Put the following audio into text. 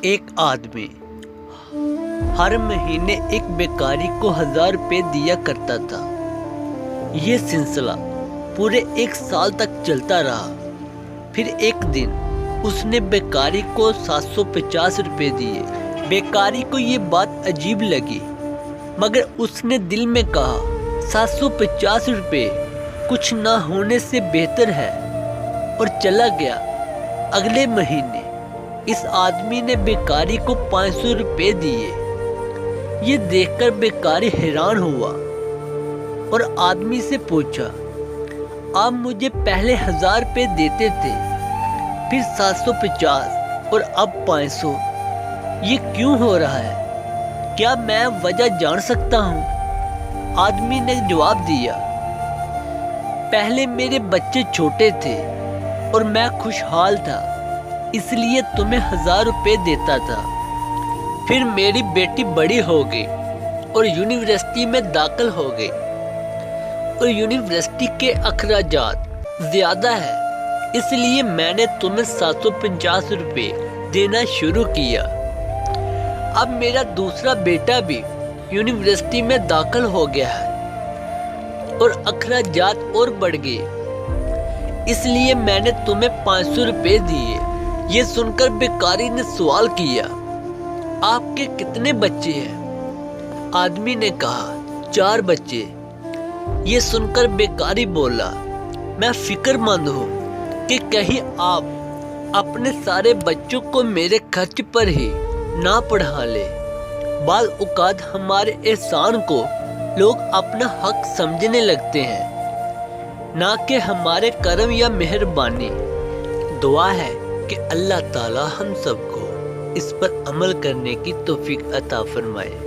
ایک آدمی ہر مہینے ایک بیکاری کو 1000 روپے دیا کرتا تھا۔ یہ سلسلہ پورے 1 سال تک چلتا رہا۔ پھر ایک دن اس نے بیکاری کو 750 روپے دیے۔ بیکاری کو یہ بات عجیب لگی، مگر اس نے دل میں کہا 750 روپے کچھ نہ ہونے سے بہتر ہے، اور چلا گیا۔ اگلے مہینے اس آدمی نے بیکاری کو 500 روپے دیے۔ یہ دیکھ کر بیکاری حیران ہوا اور آدمی سے پوچھا، آپ مجھے پہلے 1000 روپے دیتے تھے، پھر 750 اور اب 500، یہ کیوں ہو رہا ہے؟ کیا میں وجہ جان سکتا ہوں؟ آدمی نے جواب دیا، پہلے میرے بچے چھوٹے تھے اور میں خوشحال تھا، اس لیے تمہیں 1000 روپے دیتا تھا۔ پھر میری بیٹی بڑی ہو گئی اور یونیورسٹی میں داخل ہو گئی، اور یونیورسٹی کے اخراجات زیادہ ہے، اس لیے میں نے تمہیں 750 روپے دینا شروع کیا۔ اب میرا دوسرا بیٹا بھی یونیورسٹی میں داخل ہو گیا ہے اور اخراجات اور بڑھ گئے، اس لیے میں نے تمہیں 500 روپے دیے۔ یہ سن کر بیکاری نے سوال کیا، آپ کے کتنے بچے ہیں؟ آدمی نے کہا، 4 بچے۔ یہ سن کر بیکاری بولا، میں فکر مند ہوں کہ کہیں آپ اپنے سارے بچوں کو میرے خرچ پر ہی نہ پڑھا لے۔ بعض اوقات ہمارے احسان کو لوگ اپنا حق سمجھنے لگتے ہیں، نہ کہ ہمارے کرم یا مہربانی۔ دعا ہے کہ اللہ تعالی ہم سب کو اس پر عمل کرنے کی توفیق عطا فرمائے۔